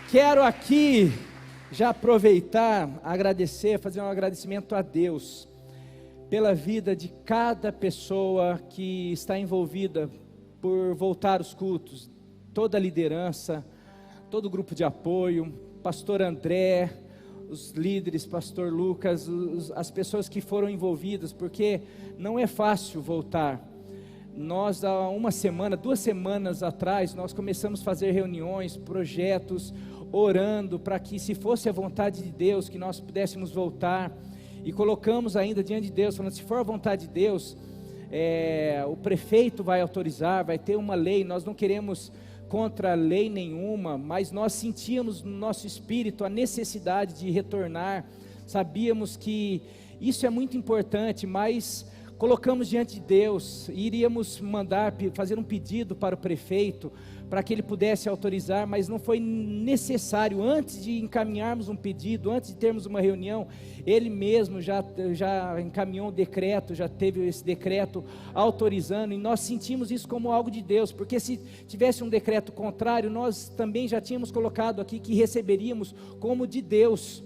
Quero aqui já aproveitar, agradecer, fazer um agradecimento a Deus pela vida de cada pessoa que está envolvida por voltar aos cultos, toda a liderança, todo o grupo de apoio, pastor André, os líderes, pastor Lucas, as pessoas que foram envolvidas, porque não é fácil voltar. Nós há uma semana, 2 semanas atrás, nós começamos a fazer reuniões, projetos, orando para que, se fosse a vontade de Deus, que nós pudéssemos voltar, e colocamos ainda diante de Deus, falando, se for a vontade de Deus, o prefeito vai autorizar, vai ter uma lei. Nós não queremos contra lei nenhuma, mas nós sentíamos no nosso espírito a necessidade de retornar. Sabíamos que isso é muito importante, mas colocamos diante de Deus, iríamos fazer um pedido para o prefeito, para que ele pudesse autorizar, mas não foi necessário. Antes de encaminharmos um pedido, antes de termos uma reunião, ele mesmo já encaminhou um decreto, já teve esse decreto autorizando, e nós sentimos isso como algo de Deus, porque se tivesse um decreto contrário, nós também já tínhamos colocado aqui que receberíamos como de Deus,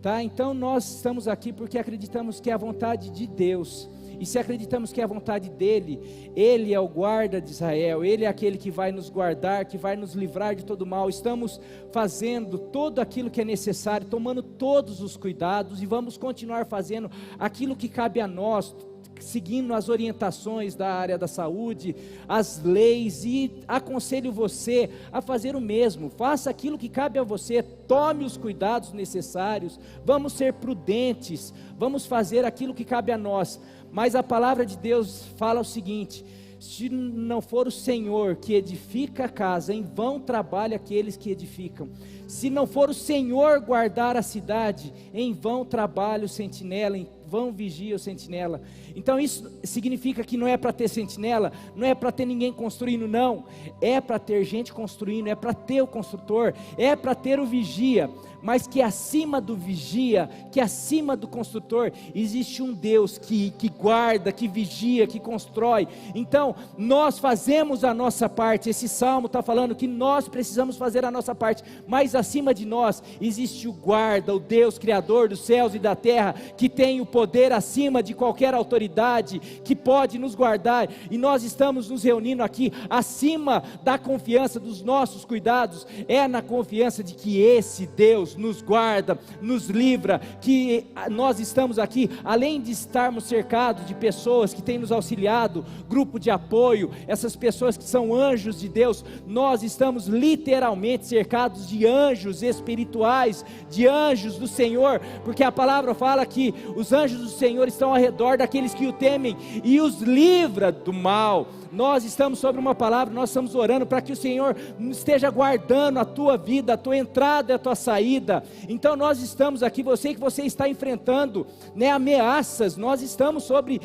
tá? Então nós estamos aqui porque acreditamos que é a vontade de Deus. E se acreditamos que é a vontade dEle, Ele é o guarda de Israel, Ele é aquele que vai nos guardar, que vai nos livrar de todo mal. Estamos fazendo tudo aquilo que é necessário, tomando todos os cuidados, e vamos continuar fazendo aquilo que cabe a nós, seguindo as orientações da área da saúde, as leis, e aconselho você a fazer o mesmo. Faça aquilo que cabe a você, tome os cuidados necessários, vamos ser prudentes, vamos fazer aquilo que cabe a nós. Mas a palavra de Deus fala o seguinte: se não for o Senhor que edifica a casa, em vão trabalham aqueles que edificam. Se não for o Senhor guardar a cidade, em vão trabalha o sentinela, em vão vigia o sentinela. Então isso significa que não é para ter sentinela, não é para ter ninguém construindo, não, é para ter gente construindo, é para ter o construtor, é para ter o vigia, mas que acima do vigia, que acima do construtor, existe um Deus que guarda, que vigia, que constrói. Então nós fazemos a nossa parte. Esse salmo está falando que nós precisamos fazer a nossa parte, mas acima de nós existe o guarda, o Deus criador dos céus e da terra, que tem o poder acima de qualquer autoridade, que pode nos guardar. E nós estamos nos reunindo aqui acima da confiança dos nossos cuidados, é na confiança de que esse Deus nos guarda, nos livra, que nós estamos aqui, além de estarmos cercados de pessoas que têm nos auxiliado, grupo de apoio, essas pessoas que são anjos de Deus, nós estamos literalmente cercados de anjos espirituais, de anjos do Senhor, porque a palavra fala que os anjos do Senhor estão ao redor daqueles que o temem e os livra do mal. Nós estamos sobre uma palavra, nós estamos orando para que o Senhor esteja guardando a tua vida, a tua entrada e a tua saída. Então nós estamos aqui, você está enfrentando, né, ameaças, nós estamos sobre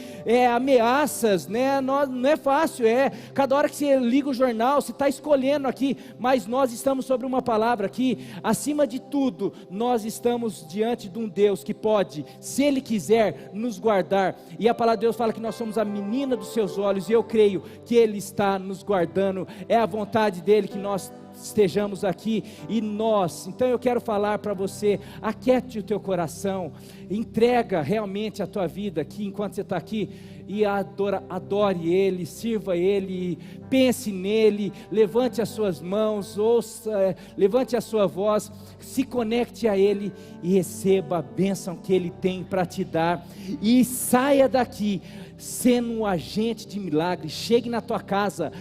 ameaças, né, não é fácil, cada hora que você liga o jornal, você está escolhendo aqui, mas nós estamos sobre uma palavra aqui, acima de tudo, nós estamos diante de um Deus que pode, se Ele quiser, nos guardar. E a palavra de Deus fala que nós somos a menina dos seus olhos, e eu creio que Ele está nos guardando, é a vontade dEle que nós estejamos aqui, e nós, então eu quero falar para você, aquiete o teu coração, entrega realmente a tua vida aqui, enquanto você está aqui, e adore Ele, sirva Ele, pense nele, levante as suas mãos, ouça, levante a sua voz, se conecte a Ele, e receba a bênção que Ele tem para te dar, e saia daqui, sendo um agente de milagre. Chegue na tua casa,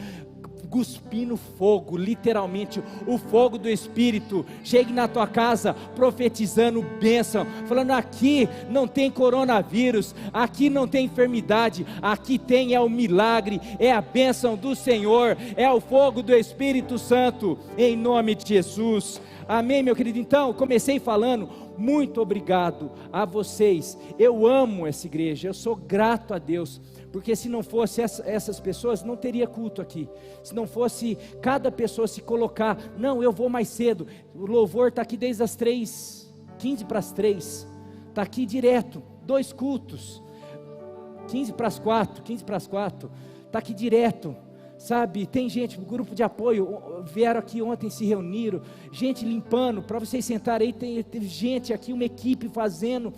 cuspindo fogo, literalmente o fogo do Espírito. Chegue na tua casa profetizando bênção, falando: aqui não tem coronavírus, aqui não tem enfermidade, aqui tem o milagre, é a bênção do Senhor, é o fogo do Espírito Santo, em nome de Jesus. Amém, meu querido? Então, comecei falando, muito obrigado a vocês, eu amo essa igreja, eu sou grato a Deus, porque se não fosse essas pessoas, não teria culto aqui. Se não fosse cada pessoa se colocar, não, eu vou mais cedo, o louvor está aqui desde as 3:15 para as 3, está aqui direto, 2 cultos, 15 para as 4, está aqui direto. sabe, tem gente, grupo de apoio, vieram aqui ontem, se reuniram, gente limpando, para vocês sentarem aí, teve gente aqui, uma equipe fazendo,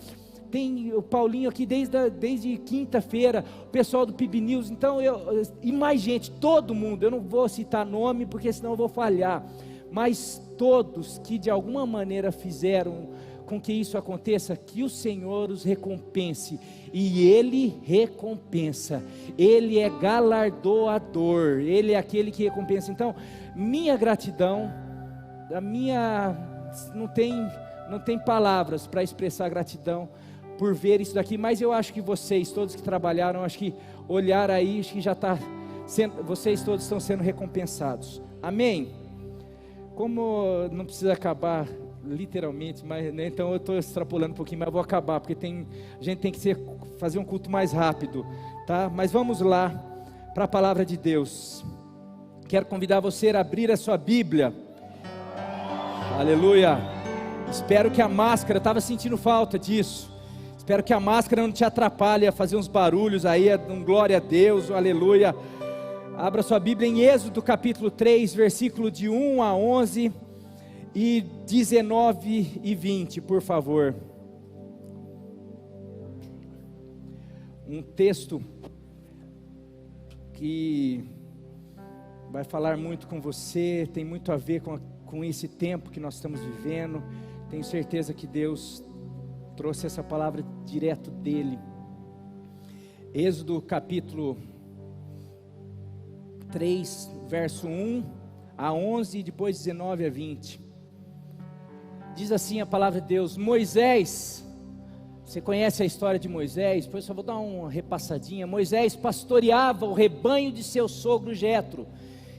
tem o Paulinho aqui desde quinta-feira, o pessoal do PIB News, então e mais gente, todo mundo, eu não vou citar nome, porque senão eu vou falhar, mas todos que de alguma maneira fizeram com que isso aconteça, que o Senhor os recompense, e Ele recompensa, Ele é galardoador, Ele é aquele que recompensa. Então, minha gratidão, não tem palavras para expressar gratidão, por ver isso daqui, mas eu acho que vocês, todos que trabalharam, acho que olhar aí, acho que já está sendo, vocês todos estão sendo recompensados, amém? Como não precisa acabar literalmente, mas, né, então eu estou extrapolando um pouquinho, mas eu vou acabar, porque a gente tem que fazer um culto mais rápido, tá? Mas vamos lá, para a palavra de Deus. Quero convidar você a abrir a sua Bíblia, aleluia. Espero que a máscara, estava sentindo falta disso, espero que a máscara não te atrapalhe a fazer uns barulhos aí, um glória a Deus, um aleluia. Abra sua Bíblia em Êxodo capítulo 3, versículo de 1 a 11 e 19 e 20, por favor. Um texto que vai falar muito com você, tem muito a ver com esse tempo que nós estamos vivendo. Tenho certeza que Deus trouxe essa palavra direto dele. Êxodo capítulo 3, verso 1 a 11 e depois 19 a 20. Diz assim a palavra de Deus: Moisés, você conhece a história de Moisés? Depois só vou dar uma repassadinha. Moisés pastoreava o rebanho de seu sogro Jetro,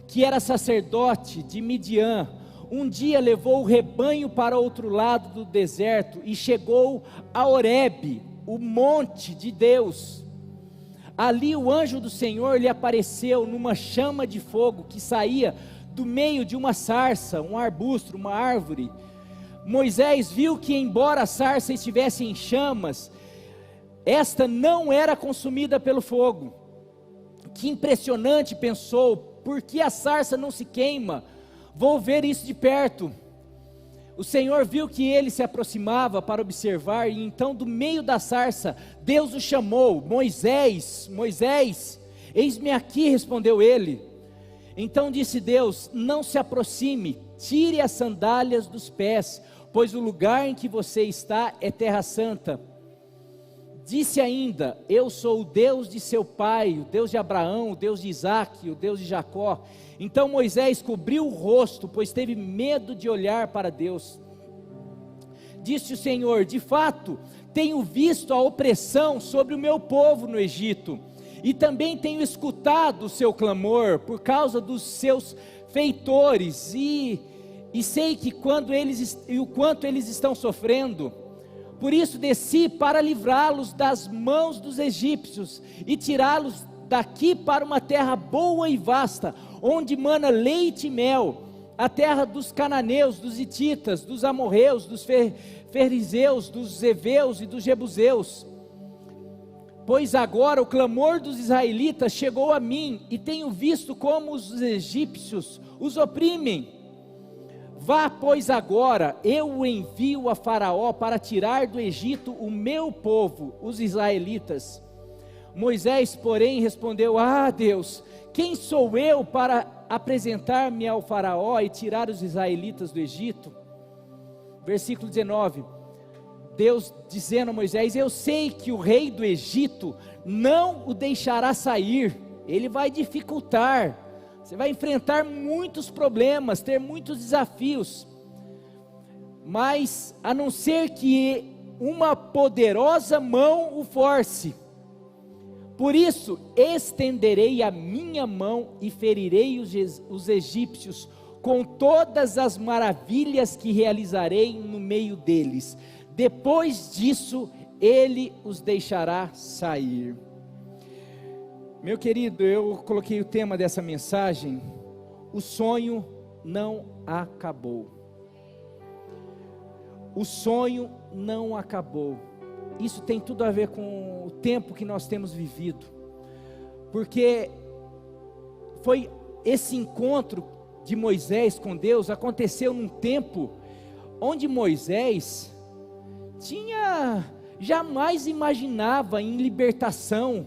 que era sacerdote de Midian. Um dia levou o rebanho para outro lado do deserto e chegou a Horebe, o monte de Deus. Ali o anjo do Senhor lhe apareceu numa chama de fogo que saía do meio de uma sarça, um arbusto, uma árvore. Moisés viu que, embora a sarça estivesse em chamas, esta não era consumida pelo fogo. Que impressionante, pensou, por que a sarça não se queima? Vou ver isso de perto. O Senhor viu que ele se aproximava para observar, e então do meio da sarça, Deus o chamou: Moisés, Moisés, eis-me aqui, respondeu ele. Então disse Deus: não se aproxime, tire as sandálias dos pés, pois o lugar em que você está é terra santa. Disse ainda: eu sou o Deus de seu pai, o Deus de Abraão, o Deus de Isaque, o Deus de Jacó. Então Moisés cobriu o rosto, pois teve medo de olhar para Deus. Disse o Senhor: de fato, tenho visto a opressão sobre o meu povo no Egito, e também tenho escutado o seu clamor por causa dos seus feitores, e sei que o quanto eles estão sofrendo. Por isso desci para livrá-los das mãos dos egípcios e tirá-los daqui para uma terra boa e vasta, onde mana leite e mel, a terra dos cananeus, dos hititas, dos amorreus, dos ferizeus, dos heveus e dos jebuseus. Pois agora o clamor dos israelitas chegou a mim, e tenho visto como os egípcios os oprimem. Vá, pois agora, eu o envio a Faraó para tirar do Egito o meu povo, os israelitas. Moisés, porém, respondeu: ah, Deus, quem sou eu para apresentar-me ao Faraó e tirar os israelitas do Egito? Versículo 19, Deus dizendo a Moisés: eu sei que o rei do Egito não o deixará sair, ele vai dificultar, você vai enfrentar muitos problemas, ter muitos desafios, mas a não ser que uma poderosa mão o force. Por isso estenderei a minha mão e ferirei os egípcios com todas as maravilhas que realizarei no meio deles. Depois disso ele os deixará sair. Meu querido, eu coloquei o tema dessa mensagem: o sonho não acabou. O sonho não acabou. Isso tem tudo a ver com o tempo que nós temos vivido, porque foi esse encontro de Moisés com Deus aconteceu num tempo onde Moisés jamais imaginava em libertação,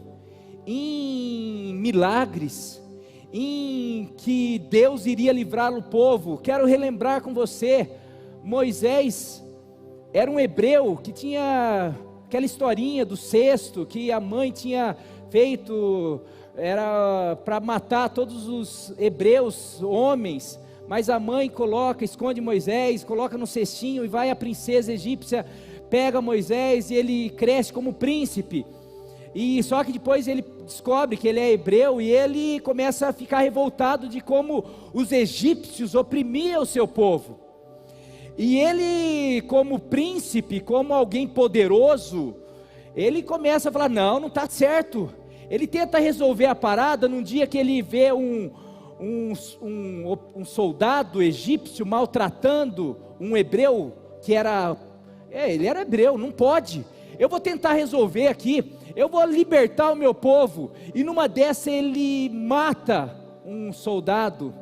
em milagres, em que Deus iria livrar o povo. Quero relembrar com você, Moisés era um hebreu que tinha aquela historinha do cesto que a mãe tinha feito, era para matar todos os hebreus homens, mas a mãe esconde Moisés, coloca no cestinho, e vai a princesa egípcia, pega Moisés e ele cresce como príncipe. E só que depois ele descobre que ele é hebreu e ele começa a ficar revoltado de como os egípcios oprimiam o seu povo. E ele, como príncipe, como alguém poderoso, ele começa a falar: não está certo. Ele tenta resolver a parada num dia que ele vê um soldado egípcio maltratando um hebreu que ele era hebreu, não pode. Eu vou tentar resolver aqui, eu vou libertar o meu povo. E numa dessa ele mata um soldado.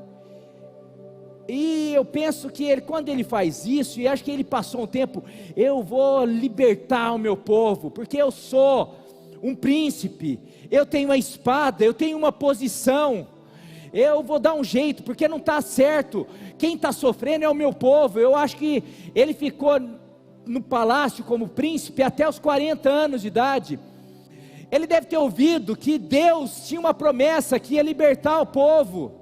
E eu penso que quando ele faz isso, e acho que ele passou um tempo, eu vou libertar o meu povo, porque eu sou um príncipe, eu tenho a espada, eu tenho uma posição, eu vou dar um jeito, porque não está certo, quem está sofrendo é o meu povo. Eu acho que ele ficou no palácio como príncipe até os 40 anos de idade. Ele deve ter ouvido que Deus tinha uma promessa que ia libertar o povo,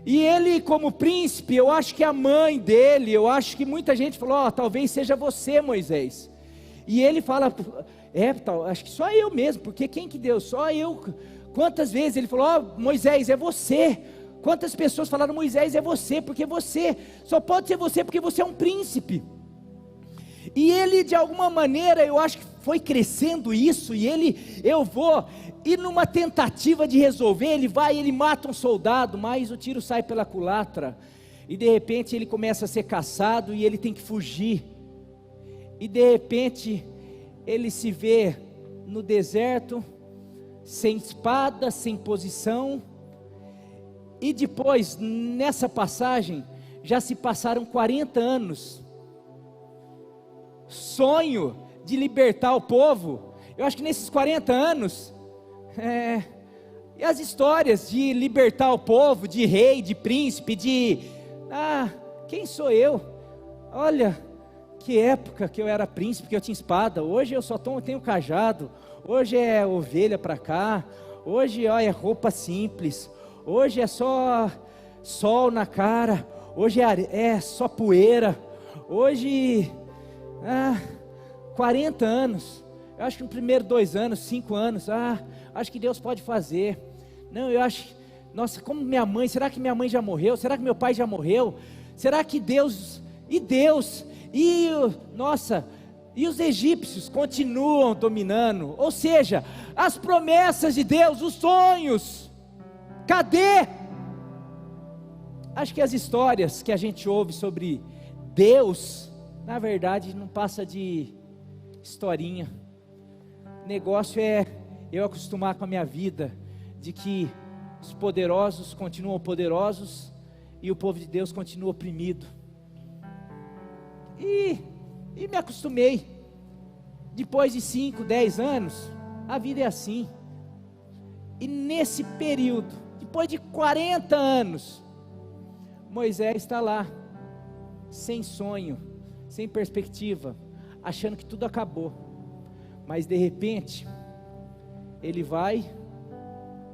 e ele como príncipe, eu acho que a mãe dele, eu acho que muita gente falou: talvez seja você, Moisés. E ele fala: acho que só eu mesmo, porque quem que deu? Só eu. Quantas vezes ele falou: Moisés, é você. Quantas pessoas falaram: Moisés, é você, porque você, só pode ser você porque você é um príncipe. E ele de alguma maneira, eu acho que foi crescendo isso, e numa tentativa de resolver, ele mata um soldado, mas o tiro sai pela culatra, e de repente ele começa a ser caçado, e ele tem que fugir, e de repente, ele se vê no deserto, sem espada, sem posição, e depois, nessa passagem, já se passaram 40 anos, sonho de libertar o povo. Eu acho que nesses 40 anos, e as histórias de libertar o povo, de rei, de príncipe, quem sou eu? Olha, que época que eu era príncipe, que eu tinha espada. Hoje eu só tenho cajado. Hoje é ovelha para cá. Hoje é roupa simples. Hoje é só sol na cara. Hoje é só poeira. Hoje 40 anos, eu acho que no primeiro 2 anos, 5 anos, acho que Deus pode fazer. Não, eu acho, nossa, como minha mãe, será que minha mãe já morreu? Será que meu pai já morreu? Será que Deus, e os egípcios continuam dominando? Ou seja, as promessas de Deus, os sonhos, cadê? Acho que as histórias que a gente ouve sobre Deus, na verdade não passa de historinha. O negócio é eu acostumar com a minha vida, de que os poderosos continuam poderosos, e o povo de Deus continua oprimido, e me acostumei. Depois de 5, 10 anos, a vida é assim, e nesse período, depois de 40 anos, Moisés está lá, sem sonho, sem perspectiva, achando que tudo acabou, mas de repente, ele vai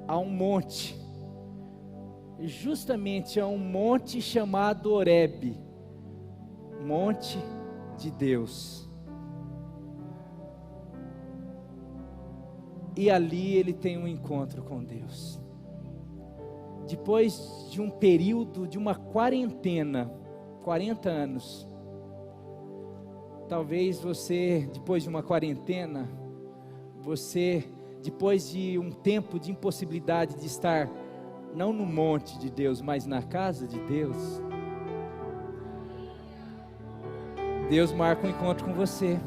a um monte, justamente a um monte chamado Horebe, monte de Deus, e ali ele tem um encontro com Deus, depois de um período, de uma quarentena, 40 anos, talvez você, depois de uma quarentena, depois de um tempo de impossibilidade de estar, não no monte de Deus, mas na casa de Deus, Deus marca um encontro com você,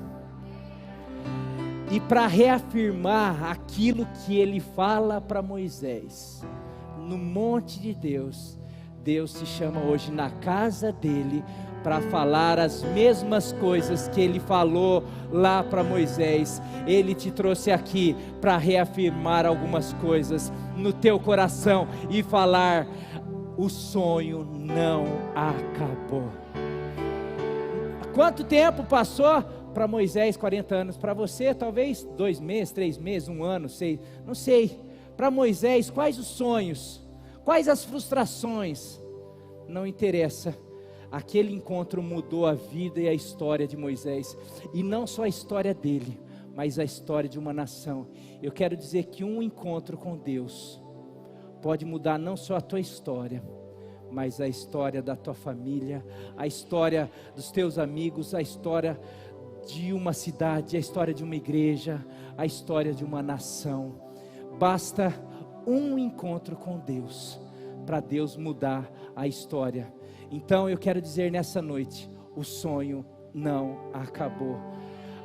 e para reafirmar aquilo que Ele fala para Moisés, no monte de Deus. Deus te chama hoje na casa dele para falar as mesmas coisas que ele falou lá para Moisés. Ele te trouxe aqui para reafirmar algumas coisas no teu coração e falar: o sonho não acabou. Quanto tempo passou? Para Moisés 40 anos, para você talvez 2 meses, 3 meses, 1 ano, não sei. Para Moisés, quais os sonhos, quais as frustrações? Não interessa. Aquele encontro mudou a vida e a história de Moisés, e não só a história dele, mas a história de uma nação. Eu quero dizer que um encontro com Deus pode mudar não só a tua história, mas a história da tua família, a história dos teus amigos, a história de uma cidade, a história de uma igreja, a história de uma nação. Basta um encontro com Deus para Deus mudar a história. Então eu quero dizer nessa noite: o sonho não acabou.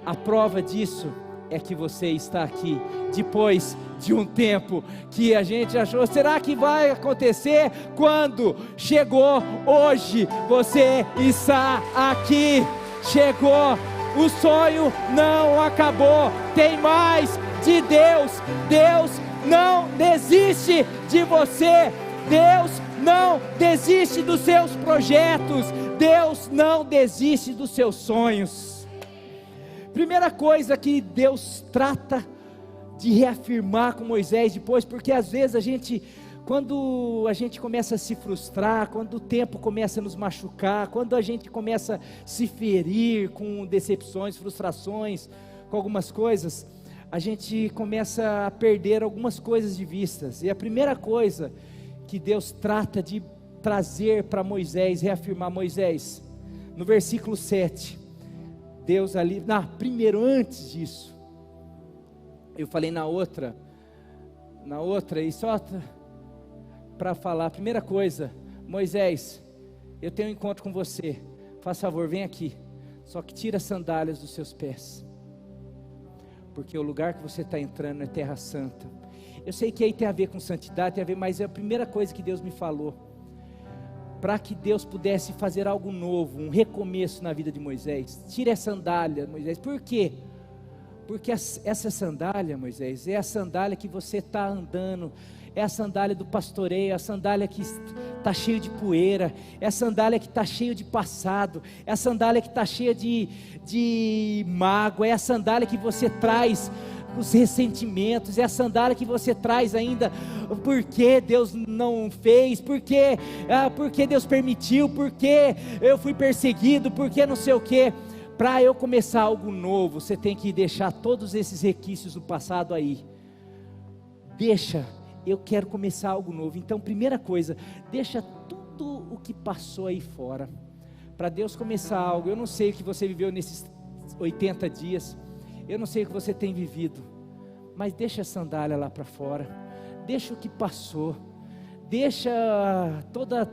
A prova disso é que você está aqui, depois de um tempo que a gente achou, será que vai acontecer? Quando chegou hoje, você está aqui, chegou, o sonho não acabou, tem mais de Deus. Deus não desiste de você, Deus não desiste dos seus projetos, Deus não desiste dos seus sonhos. Primeira coisa que Deus trata de reafirmar com Moisés depois, porque às vezes quando a gente começa a se frustrar, quando o tempo começa a nos machucar, quando a gente começa a se ferir com decepções, frustrações, com algumas coisas, a gente começa a perder algumas coisas de vistas. E a primeira coisa que Deus trata de trazer para Moisés, reafirmar Moisés, no versículo 7, Deus ali, primeiro antes disso, eu falei na outra, e só para falar, a primeira coisa: Moisés, eu tenho um encontro com você, faz favor, vem aqui, só que tira as sandálias dos seus pés, porque o lugar que você está entrando é terra santa. Eu sei que aí tem a ver com santidade, tem a ver, mas é a primeira coisa que Deus me falou, para que Deus pudesse fazer algo novo, um recomeço na vida de Moisés. Tire a sandália, Moisés. Por quê? Porque essa sandália, Moisés, é a sandália que você está andando, é a sandália do pastoreio, é a sandália que está cheia de poeira, é a sandália que está cheia de passado, é a sandália que está cheia de mágoa, é a sandália que você traz os ressentimentos, é a sandália que você traz ainda, porque Deus não fez, porque Deus permitiu, porque eu fui perseguido, porque não sei o que. Para eu começar algo novo, você tem que deixar todos esses requisitos do passado aí. Eu quero começar algo novo. Então, primeira coisa, deixa tudo o que passou aí fora, para Deus começar algo. Eu não sei o que você viveu nesses 80 dias, eu não sei o que você tem vivido, mas deixa a sandália lá para fora, deixa o que passou, deixa toda...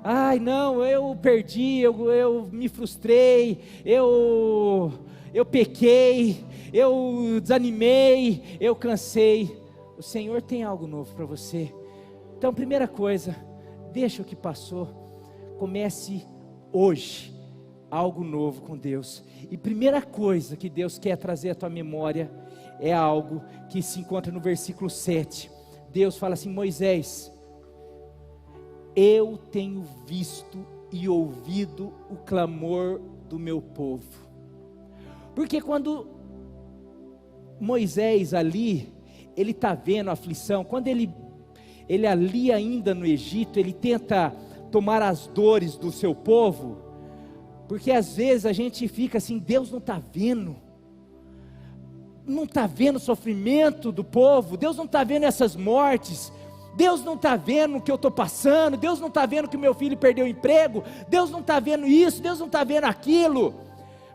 Ai não, eu perdi, eu me frustrei, eu pequei, eu desanimei, eu cansei. O Senhor tem algo novo para você. Então, primeira coisa, deixa o que passou, comece hoje algo novo com Deus. E primeira coisa que Deus quer trazer à tua memória é algo que se encontra no versículo 7. Deus fala assim: Moisés, eu tenho visto e ouvido o clamor do meu povo. Porque quando Moisés ali, ele está vendo a aflição, quando ele ali ainda no Egito, ele tenta tomar as dores do seu povo, porque às vezes a gente fica assim: Deus não está vendo, o sofrimento do povo, Deus não está vendo essas mortes, Deus não está vendo o que eu estou passando, Deus não está vendo que o meu filho perdeu o emprego, Deus não está vendo isso, Deus não está vendo aquilo.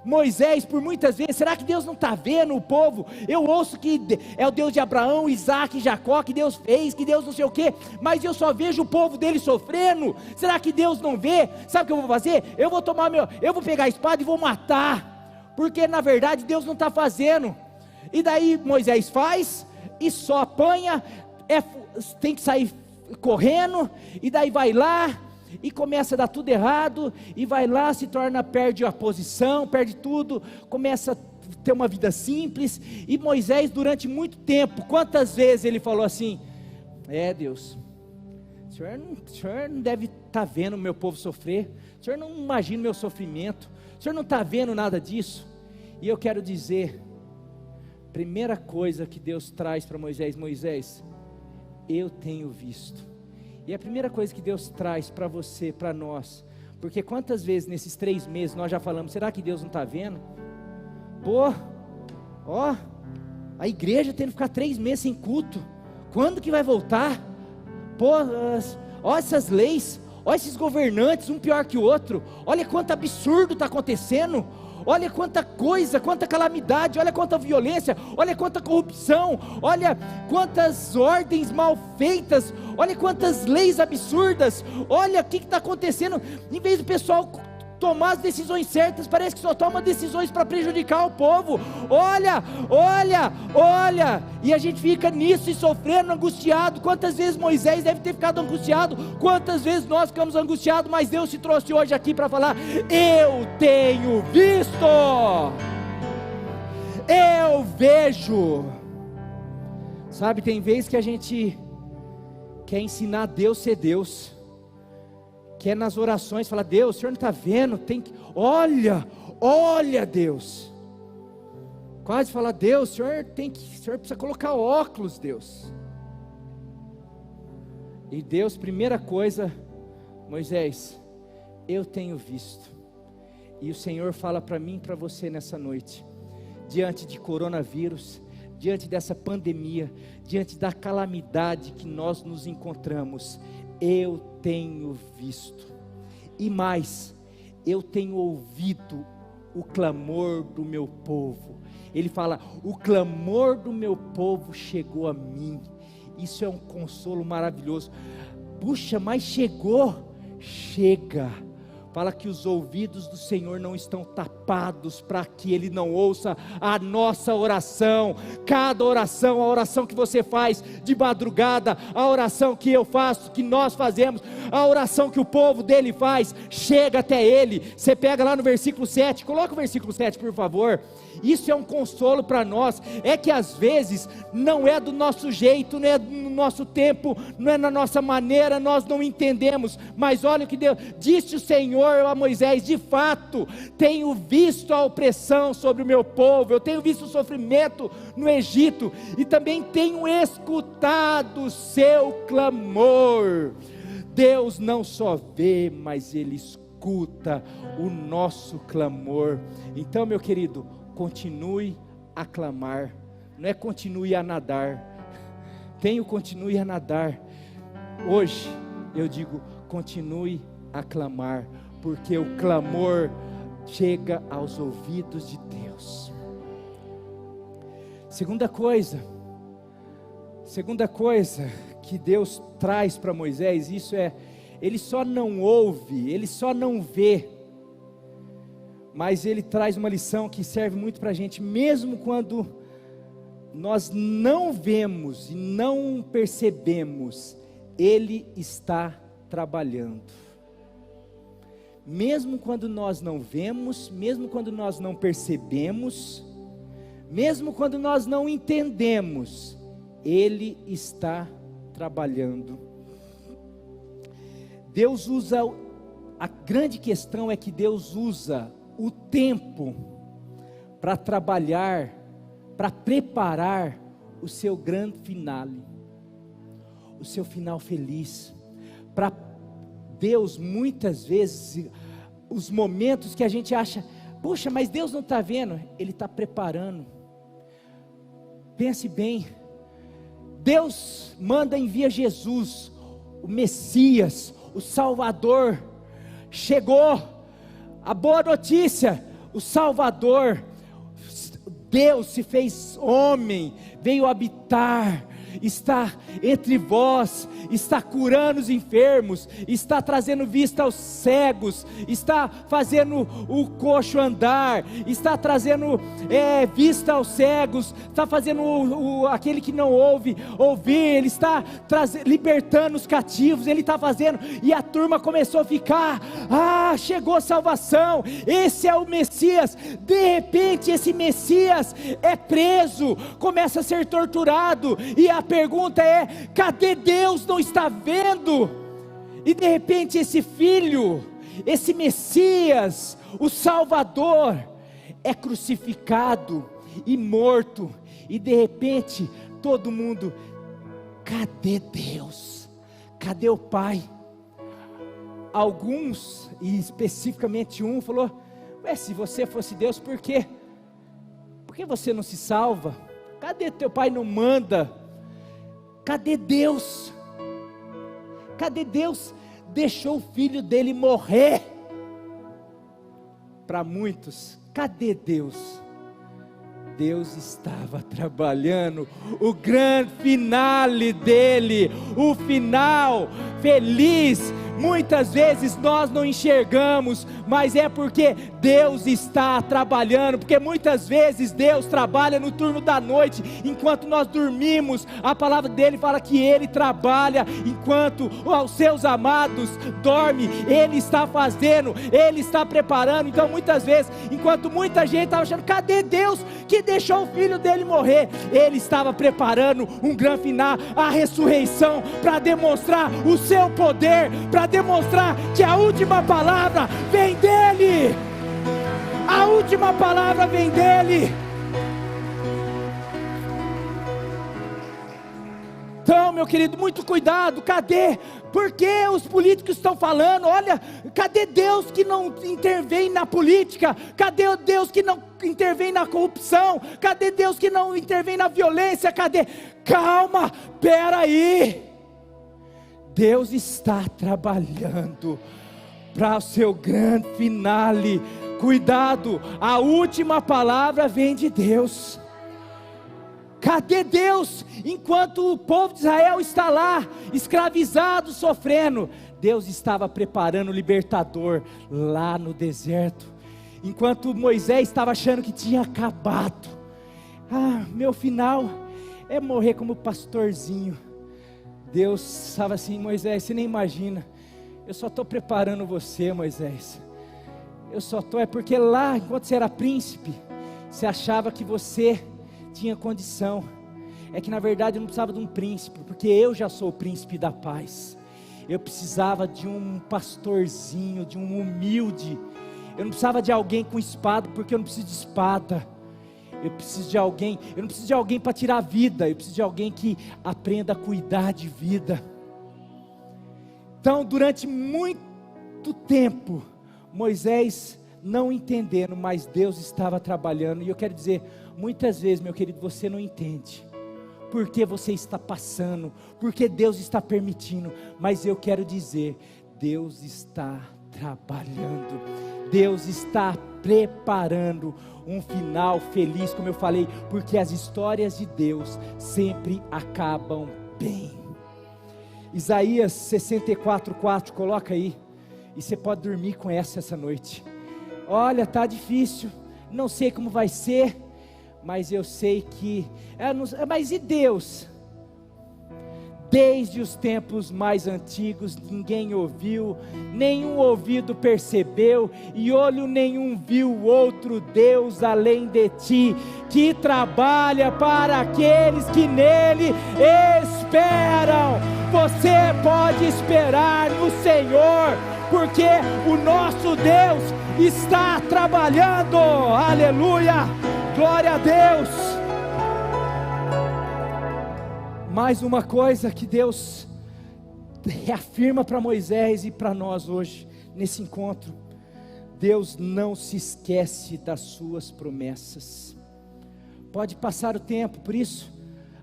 Moisés, por muitas vezes, será que Deus não está vendo o povo? Eu ouço que é o Deus de Abraão, Isaac e Jacó, que Deus fez, que Deus não sei o que, mas eu só vejo o povo dele sofrendo. Será que Deus não vê? Sabe o que eu vou fazer? Eu vou pegar a espada e vou matar, porque na verdade Deus não está fazendo. E daí Moisés faz, e só apanha, tem que sair correndo, e daí vai lá, e começa a dar tudo errado, e vai lá, perde a posição, perde tudo, começa a ter uma vida simples. E Moisés, durante muito tempo, quantas vezes ele falou assim: Deus, o senhor não deve estar vendo o meu povo sofrer, o senhor não imagina o meu sofrimento, o senhor não está vendo nada disso. E eu quero dizer, primeira coisa que Deus traz para Moisés: Moisés, eu tenho visto. E a primeira coisa que Deus traz para você, para nós, porque quantas vezes nesses 3 meses nós já falamos: será que Deus não está vendo? A igreja tendo que ficar 3 meses sem culto, quando que vai voltar? Essas leis, esses governantes, um pior que o outro, olha quanto absurdo está acontecendo, olha quanta coisa, quanta calamidade, olha quanta violência, olha quanta corrupção, olha quantas ordens mal feitas, olha quantas leis absurdas, olha o que está acontecendo. Em vez do pessoal tomar as decisões certas, parece que só toma decisões para prejudicar o povo. Olha, e a gente fica nisso e sofrendo, angustiado. Quantas vezes Moisés deve ter ficado angustiado, quantas vezes nós ficamos angustiados, mas Deus te trouxe hoje aqui para falar: eu tenho visto, eu vejo. Sabe, tem vezes que a gente quer ensinar Deus a ser Deus, quer nas orações falar: Deus, o senhor não está vendo, olha Deus, quase falar: Deus, o senhor precisa colocar óculos, Deus. E Deus, primeira coisa: Moisés, eu tenho visto. E o Senhor fala para mim e para você nessa noite, diante de coronavírus, diante dessa pandemia, diante da calamidade que nós nos encontramos: eu tenho visto, e mais, eu tenho ouvido o clamor do meu povo. Ele fala: o clamor do meu povo chegou a mim. Isso é um consolo maravilhoso. Puxa, mas chega. Fala que os ouvidos do Senhor não estão tapados para que Ele não ouça a nossa oração. Cada oração, a oração que você faz de madrugada, a oração que eu faço, que nós fazemos, a oração que o povo dele faz, chega até Ele. Você pega lá no versículo 7, coloca o versículo 7 por favor. Isso é um consolo para nós. É que às vezes não é do nosso jeito, não é no nosso tempo, não é na nossa maneira, nós não entendemos. Mas olha o que Deus disse: o Senhor a Moisés: de fato, tenho visto a opressão sobre o meu povo, eu tenho visto o sofrimento no Egito, e também tenho escutado o seu clamor. Deus não só vê, mas Ele escuta o nosso clamor. Então, meu querido, continue a clamar, não é continue a nadar. Continue a nadar. Hoje eu digo: continue a clamar, porque o clamor chega aos ouvidos de Deus. Segunda coisa que Deus traz para Moisés, isso é, Ele só não ouve, Ele só não vê, mas Ele traz uma lição que serve muito para a gente, mesmo quando nós não vemos e não percebemos, Ele está trabalhando. Mesmo quando nós não vemos, mesmo quando nós não percebemos, mesmo quando nós não entendemos, Ele está trabalhando. Deus usa, a grande questão é que Deus usa o tempo para trabalhar, para preparar o seu grande finale, o seu final feliz. Para Deus, muitas vezes, os momentos que a gente acha: puxa, mas Deus não está vendo, Ele está preparando. Pense bem, Deus envia Jesus, o Messias, o Salvador. Chegou a boa notícia: o Salvador, Deus se fez homem, veio habitar, está entre vós, está curando os enfermos, está trazendo vista aos cegos, está fazendo o coxo andar, está trazendo vista aos cegos, está fazendo aquele que não ouve, ouvir, Ele está libertando os cativos, Ele está fazendo, e a turma começou a ficar, chegou a salvação, esse é o Messias. De repente esse Messias é preso, começa a ser torturado, e a pergunta é: cadê Deus? Não está vendo? E de repente esse filho, esse Messias, o Salvador, é crucificado e morto, e de repente todo mundo: cadê Deus? Cadê o Pai? Alguns, e especificamente um, falou: se você fosse Deus, por quê? Por que você não se salva? Cadê teu Pai? Não manda? Cadê Deus? Cadê Deus? Deixou o filho dele morrer. Para muitos, cadê Deus? Deus estava trabalhando o grande finale dele, o final feliz. Muitas vezes nós não enxergamos, mas é porque Deus está trabalhando, porque muitas vezes Deus trabalha no turno da noite, enquanto nós dormimos. A palavra dele fala que Ele trabalha enquanto os seus amados dormem, Ele está fazendo, Ele está preparando. Então muitas vezes, enquanto muita gente estava achando: cadê Deus que deixou o filho dele morrer? Ele estava preparando um grande final, a ressurreição, para demonstrar o seu poder, para demonstrar que a última palavra vem dele. A última palavra vem dele. Então, meu querido, muito cuidado. Cadê? Porque os políticos estão falando: olha, cadê Deus que não intervém na política? Cadê o Deus que não intervém na corrupção? Cadê Deus que não intervém na violência? Cadê? Calma, peraí. Deus está trabalhando para o seu grande finale. Cuidado, a última palavra vem de Deus. Cadê Deus? Enquanto o povo de Israel está lá, escravizado, sofrendo, Deus estava preparando o libertador lá no deserto. Enquanto Moisés estava achando que tinha acabado: meu final é morrer como pastorzinho. Deus estava assim: Moisés, você nem imagina, eu só estou preparando você, Moisés. Eu só estou, é porque lá, enquanto você era príncipe, você achava que você tinha condição. É que na verdade eu não precisava de um príncipe, porque eu já sou o príncipe da paz. Eu precisava de um pastorzinho, de um humilde. Eu não precisava de alguém com espada, porque eu não preciso de espada. Eu preciso de alguém, eu não preciso de alguém para tirar a vida, eu preciso de alguém que aprenda a cuidar de vida. Então, durante muito tempo, Moisés não entendendo, mas Deus estava trabalhando. E eu quero dizer, muitas vezes, meu querido, você não entende porque você está passando, porque Deus está permitindo, mas eu quero dizer, Deus está trabalhando, Deus está preparando um final feliz, como eu falei, porque as histórias de Deus sempre acabam bem. Isaías 64:4, coloca aí, e você pode dormir com essa noite. Olha, tá difícil, não sei como vai ser, mas eu sei que, mas e Deus? Desde os tempos mais antigos, ninguém ouviu, nenhum ouvido percebeu, e olho nenhum viu outro Deus além de ti, que trabalha para aqueles que nele esperam. Você pode esperar no Senhor, porque o nosso Deus está trabalhando. Aleluia, glória a Deus. Mais uma coisa que Deus reafirma para Moisés e para nós hoje, nesse encontro: Deus não se esquece das suas promessas. Pode passar o tempo, por isso,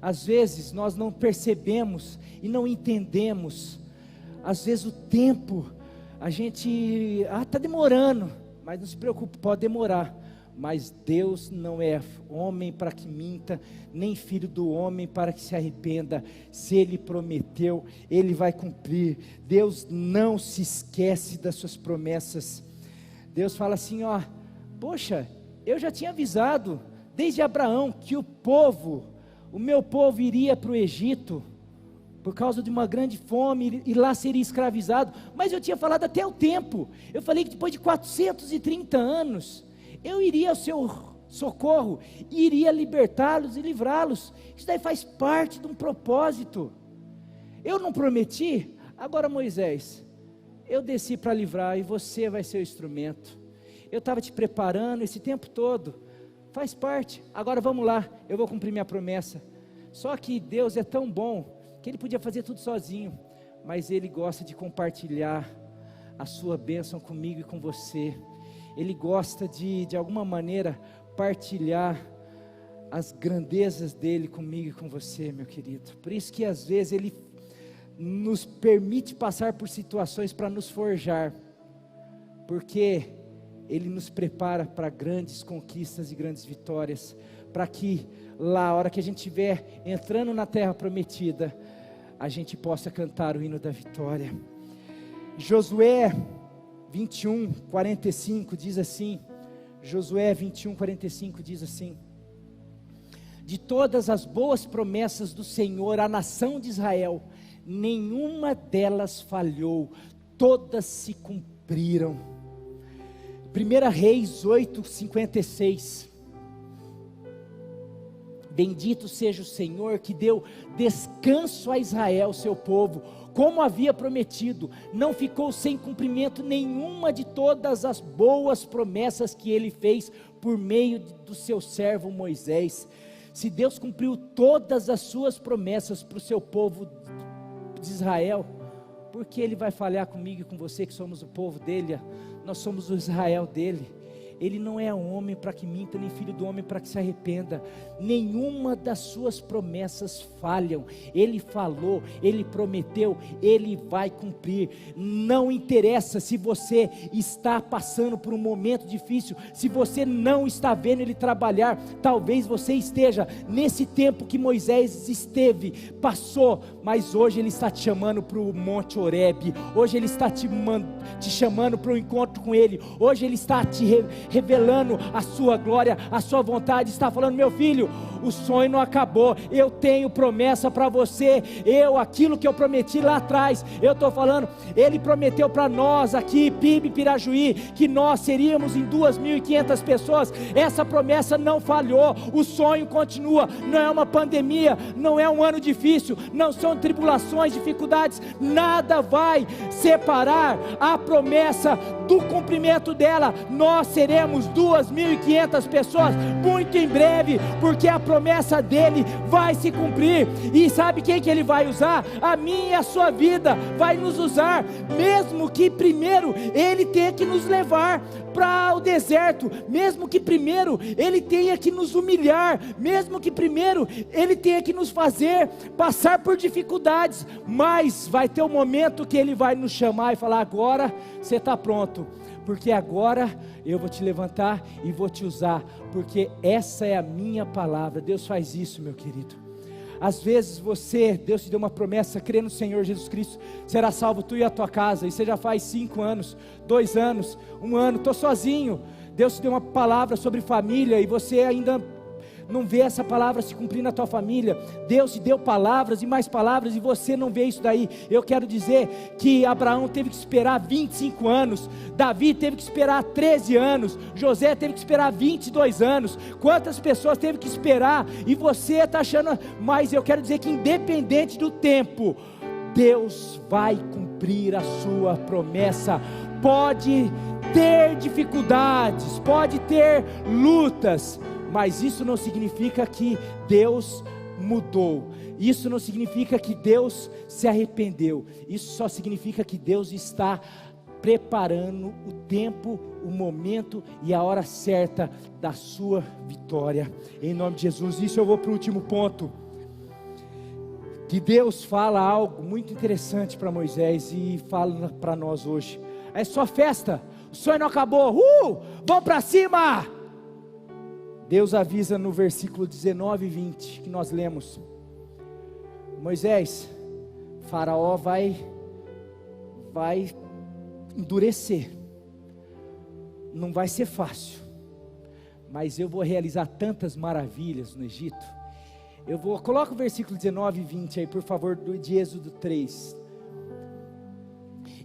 às vezes nós não percebemos e não entendemos. Às vezes o tempo, a gente, está demorando, mas não se preocupe, pode demorar, Mas Deus não é homem para que minta, nem filho do homem para que se arrependa. Se Ele prometeu, Ele vai cumprir. Deus não se esquece das suas promessas. Deus fala assim, ó, poxa, eu já tinha avisado, desde Abraão, que o meu povo iria para o Egito, por causa de uma grande fome, e lá seria escravizado. Mas eu tinha falado até o tempo, eu falei que depois de 430 anos, eu iria ao seu socorro, iria libertá-los e livrá-los. Isso daí faz parte de um propósito. Eu não prometi? Agora Moisés, eu desci para livrar e você vai ser o instrumento. Eu estava te preparando esse tempo todo, faz parte. Agora vamos lá, eu vou cumprir minha promessa. Só que Deus é tão bom, que Ele podia fazer tudo sozinho, mas Ele gosta de compartilhar a sua bênção comigo e com você. Ele gosta de alguma maneira, partilhar as grandezas dEle comigo e com você, meu querido. Por isso que às vezes Ele nos permite passar por situações para nos forjar, porque Ele nos prepara para grandes conquistas e grandes vitórias, para que lá, a hora que a gente estiver entrando na terra prometida, a gente possa cantar o hino da vitória. Josué 21, 45 diz assim, Josué 21, 45 diz assim: de todas as boas promessas do Senhor à nação de Israel, nenhuma delas falhou, todas se cumpriram. 1 Reis 8, 56, bendito seja o Senhor que deu descanso a Israel, seu povo, como havia prometido, não ficou sem cumprimento nenhuma de todas as boas promessas que Ele fez por meio do seu servo Moisés. Se Deus cumpriu todas as suas promessas para o seu povo de Israel, por que Ele vai falhar comigo e com você que somos o povo dEle? Nós somos o Israel dEle. Ele não é homem para que minta, nem filho do homem para que se arrependa. Nenhuma das suas promessas falham. Ele falou, Ele prometeu, Ele vai cumprir. Não interessa se você está passando por um momento difícil, se você não está vendo Ele trabalhar. Talvez você esteja nesse tempo que Moisés esteve, passou, mas hoje Ele está te chamando para o Monte Horebe. Hoje Ele está te chamando para o encontro com Ele. Hoje Ele está te revelando a sua glória, a sua vontade. Está falando: meu filho, o sonho não acabou, eu tenho promessa para você. Aquilo que eu prometi lá atrás, eu estou falando, Ele prometeu para nós aqui, PIB Pirajuí, que nós seríamos em 2.500 pessoas. Essa promessa não falhou, o sonho continua. Não é uma pandemia, não é um ano difícil, não são tribulações, dificuldades, nada vai separar a promessa do cumprimento dela. Nós seremos 2.500 pessoas muito em breve, porque a promessa dele vai se cumprir. E sabe quem que ele vai usar? A minha e a sua vida, vai nos usar, mesmo que primeiro ele tenha que nos levar para o deserto, mesmo que primeiro ele tenha que nos humilhar, mesmo que primeiro ele tenha que nos fazer passar por dificuldades, mas vai ter um momento que ele vai nos chamar e falar: agora você está pronto, porque agora eu vou te levantar e vou te usar, porque essa é a minha palavra. Deus faz isso, meu querido. Às vezes Deus te deu uma promessa: crê no Senhor Jesus Cristo, será salvo tu e a tua casa, e você já faz 5 anos, 2 anos, 1 ano, estou sozinho. Deus te deu uma palavra sobre família, e você ainda não vê essa palavra se cumprir na tua família. Deus te deu palavras e mais palavras, e você não vê isso daí. Eu quero dizer que Abraão teve que esperar 25 anos, Davi teve que esperar 13 anos, José teve que esperar 22 anos. Quantas pessoas teve que esperar? E você está achando, mas eu quero dizer que independente do tempo, Deus vai cumprir a sua promessa. Pode ter dificuldades, pode ter lutas, mas isso não significa que Deus mudou. Isso não significa que Deus se arrependeu. Isso só significa que Deus está preparando o tempo, o momento e a hora certa da sua vitória. Em nome de Jesus. Isso eu vou para o último ponto. Que Deus fala algo muito interessante para Moisés e fala para nós hoje. É só festa. O sonho não acabou. Vamos para cima! Deus avisa no versículo 19 e 20, que nós lemos: Moisés, Faraó vai endurecer, não vai ser fácil, mas eu vou realizar tantas maravilhas no Egito. Coloca o versículo 19 e 20 aí, por favor, de Êxodo 3.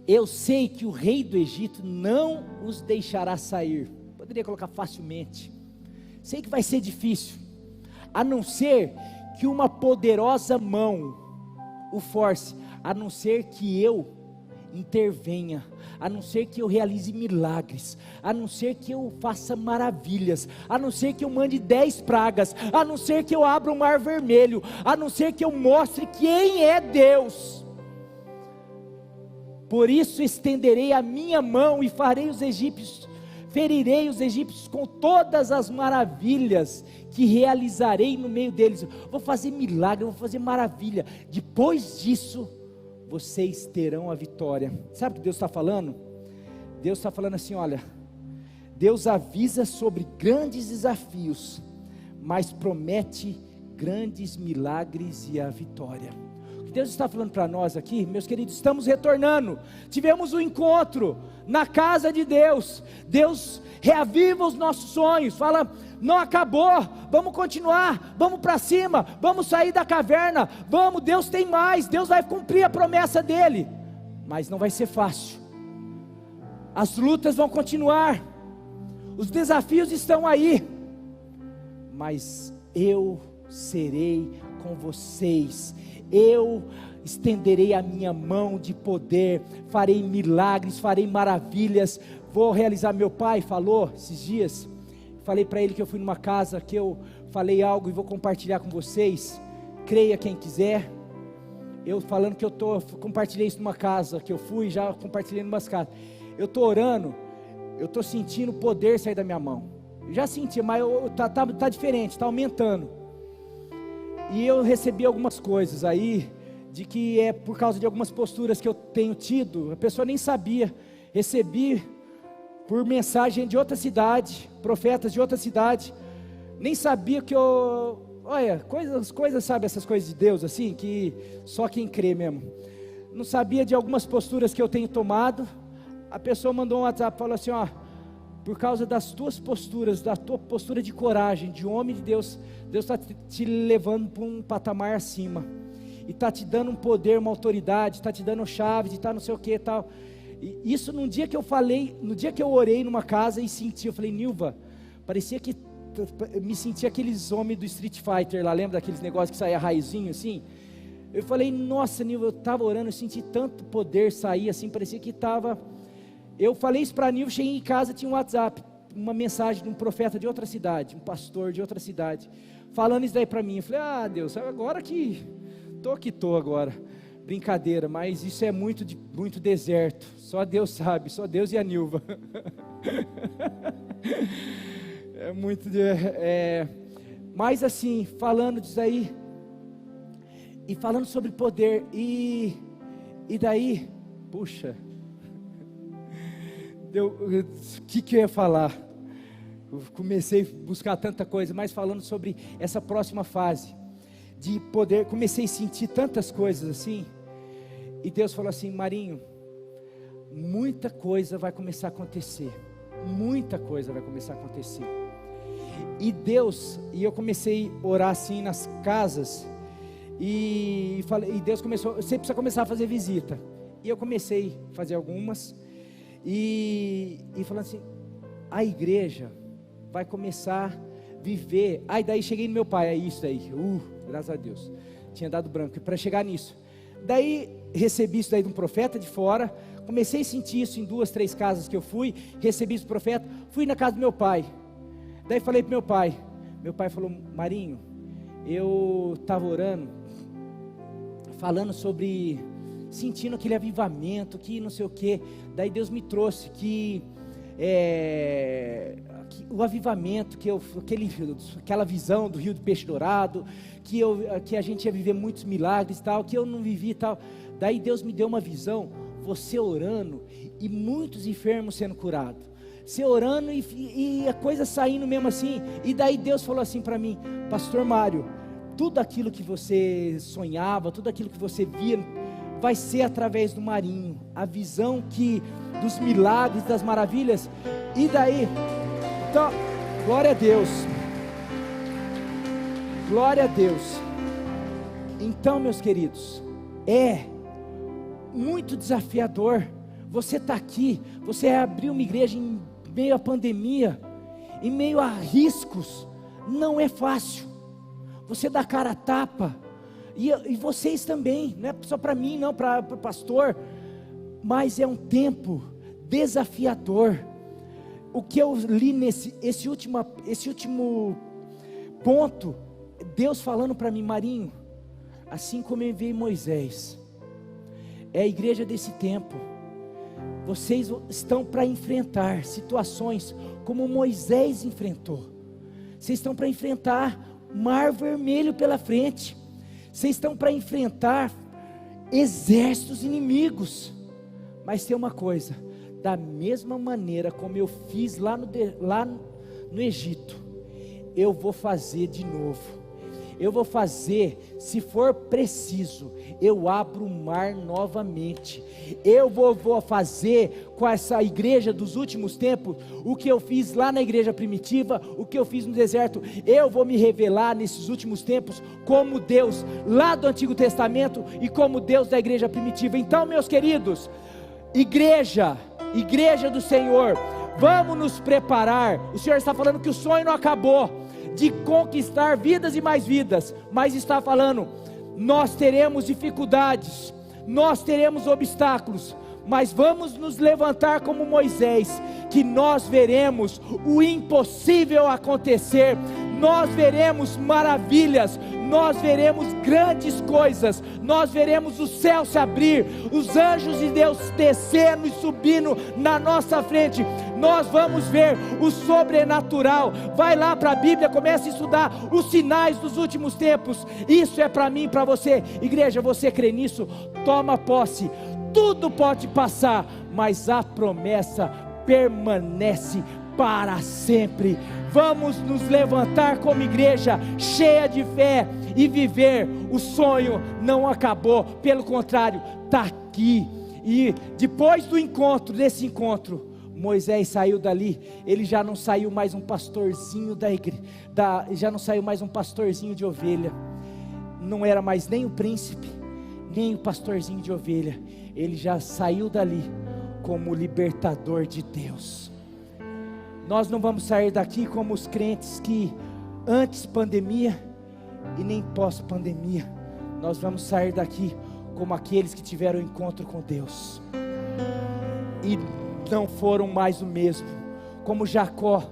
Eu sei que o rei do Egito não os deixará sair. Poderia colocar facilmente. Sei que vai ser difícil, a não ser que uma poderosa mão o force, a não ser que eu intervenha, a não ser que eu realize milagres, a não ser que eu faça maravilhas, a não ser que eu mande 10 pragas, a não ser que eu abra o mar vermelho, a não ser que eu mostre quem é Deus. Por isso estenderei a minha mão e ferirei os egípcios com todas as maravilhas que realizarei no meio deles. Vou fazer milagre, vou fazer maravilha. Depois disso, vocês terão a vitória. Sabe o que Deus está falando? Deus está falando assim: olha, Deus avisa sobre grandes desafios, mas promete grandes milagres e a vitória. O que Deus está falando para nós aqui, meus queridos, estamos retornando, tivemos um encontro na casa de Deus. Deus reaviva os nossos sonhos, fala: não acabou, vamos continuar, vamos para cima, vamos sair da caverna, vamos, Deus tem mais, Deus vai cumprir a promessa dele, mas não vai ser fácil, as lutas vão continuar, os desafios estão aí, mas eu serei com vocês, eu estenderei a minha mão de poder, farei milagres, farei maravilhas, vou realizar. Meu pai falou esses dias, falei para ele que eu fui numa casa, que eu falei algo e vou compartilhar com vocês, creia quem quiser, eu falando que compartilhei isso numa casa, que eu fui, já compartilhei em umas casas, eu estou orando, eu estou sentindo o poder sair da minha mão, eu já senti, mas tá diferente, está aumentando, e eu recebi algumas coisas aí, de que é por causa de algumas posturas que eu tenho tido, a pessoa nem sabia, recebi por mensagem de outra cidade, profetas de outra cidade, nem sabia que olha, coisas, sabe, essas coisas de Deus assim, que só quem crê mesmo, não sabia de algumas posturas que eu tenho tomado. A pessoa mandou um WhatsApp, falou assim: ó, por causa das tuas posturas, da tua postura de coragem, de homem de Deus, Deus está te levando para um patamar acima, e está te dando um poder, uma autoridade, está te dando chaves, e está não sei o que e tal. E isso num dia que eu falei, no dia que eu orei numa casa e senti, eu falei: Nilva, parecia que eu me sentia aqueles homens do Street Fighter lá, lembra daqueles negócios que saía raizinho assim? Eu falei: nossa, Nilva, eu estava orando, eu senti tanto poder sair assim, parecia que estava. Eu falei isso para a Nilva, cheguei em casa, tinha um WhatsApp, uma mensagem de um profeta de outra cidade, um pastor de outra cidade, falando isso daí para mim. Eu falei: ah, Deus, agora que estou agora, brincadeira, mas isso é muito deserto, só Deus sabe, só Deus e a Nilva, é muito, mas assim, falando disso aí, e falando sobre poder, e daí, puxa, o que eu ia falar, eu comecei a buscar tanta coisa, mas falando sobre essa próxima fase, de poder, comecei a sentir tantas coisas assim, e Deus falou assim: Marinho, muita coisa vai começar a acontecer, muita coisa vai começar a acontecer, e eu comecei a orar assim nas casas, e Deus começou, você precisa começar a fazer visita, e eu comecei a fazer algumas, e falando assim, a igreja vai começar a viver, aí daí cheguei no meu pai, é isso aí, graças a Deus, tinha dado branco, para chegar nisso, daí recebi isso daí de um profeta de fora, comecei a sentir isso em 2, 3 casas que eu fui, recebi esse profeta, fui na casa do meu pai, daí falei para meu pai falou: Marinho, eu estava orando, falando sobre, sentindo aquele avivamento, que não sei o que, daí Deus me trouxe, que o avivamento, aquela visão do rio do peixe dourado, que a gente ia viver muitos milagres e tal, que eu não vivi e tal, daí Deus me deu uma visão, você orando, e muitos enfermos sendo curados, você orando e a coisa saindo mesmo assim. E daí Deus falou assim para mim: pastor Mário, tudo aquilo que você sonhava, tudo aquilo que você via, vai ser através do Marinho, a visão dos milagres, das maravilhas. E daí, então, glória a Deus, glória a Deus. Então, meus queridos, é muito desafiador. Você está aqui, você abriu uma igreja em meio à pandemia, em meio a riscos, não é fácil. Você dá cara a tapa, e vocês também, não é só para mim, não, para o pastor, mas é um tempo desafiador. O que eu li esse último ponto, Deus falando para mim: Marinho, assim como eu enviei Moisés, é a igreja desse tempo. Vocês estão para enfrentar situações como Moisés enfrentou. Vocês estão para enfrentar mar vermelho pela frente. Vocês estão para enfrentar exércitos inimigos. Mas tem uma coisa: da mesma maneira como eu fiz lá no Egito, eu vou fazer de novo. Eu vou fazer, se for preciso, eu abro o mar novamente. Eu vou fazer com essa igreja dos últimos tempos o que eu fiz lá na igreja primitiva, o que eu fiz no deserto. Eu vou me revelar nesses últimos tempos como Deus lá do Antigo Testamento e como Deus da igreja primitiva. Então, meus queridos, igreja do Senhor, vamos nos preparar. O Senhor está falando que o sonho não acabou de conquistar vidas e mais vidas, mas está falando: nós teremos dificuldades, nós teremos obstáculos, mas vamos nos levantar como Moisés, que nós veremos o impossível acontecer, nós veremos maravilhas, nós veremos grandes coisas, nós veremos o céu se abrir, os anjos de Deus descendo e subindo na nossa frente. Nós vamos ver o sobrenatural. Vai lá para a Bíblia, comece a estudar os sinais dos últimos tempos. Isso é para mim e para você. Igreja, você crê nisso? Toma posse. Tudo pode passar, mas a promessa permanece para sempre. Vamos nos levantar como igreja cheia de fé e viver. O sonho não acabou, pelo contrário, está aqui. E depois desse encontro, Moisés saiu dali. Ele já não saiu mais um pastorzinho já não saiu mais um pastorzinho de ovelha. Não era mais nem o príncipe, nem o pastorzinho de ovelha. Ele já saiu dali como o libertador de Deus. Nós não vamos sair daqui como os crentes que antes pandemia e nem pós-pandemia. Nós vamos sair daqui como aqueles que tiveram encontro com Deus e não foram mais o mesmo. Como Jacó,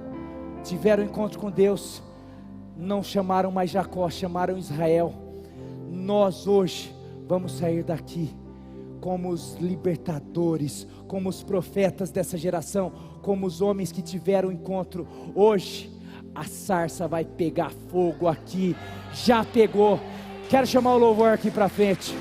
tiveram encontro com Deus, não chamaram mais Jacó, chamaram Israel. Nós hoje vamos sair daqui como os libertadores, como os profetas dessa geração, como os homens que tiveram encontro. Hoje a sarça vai pegar fogo aqui, já pegou. Quero chamar o louvor aqui para frente.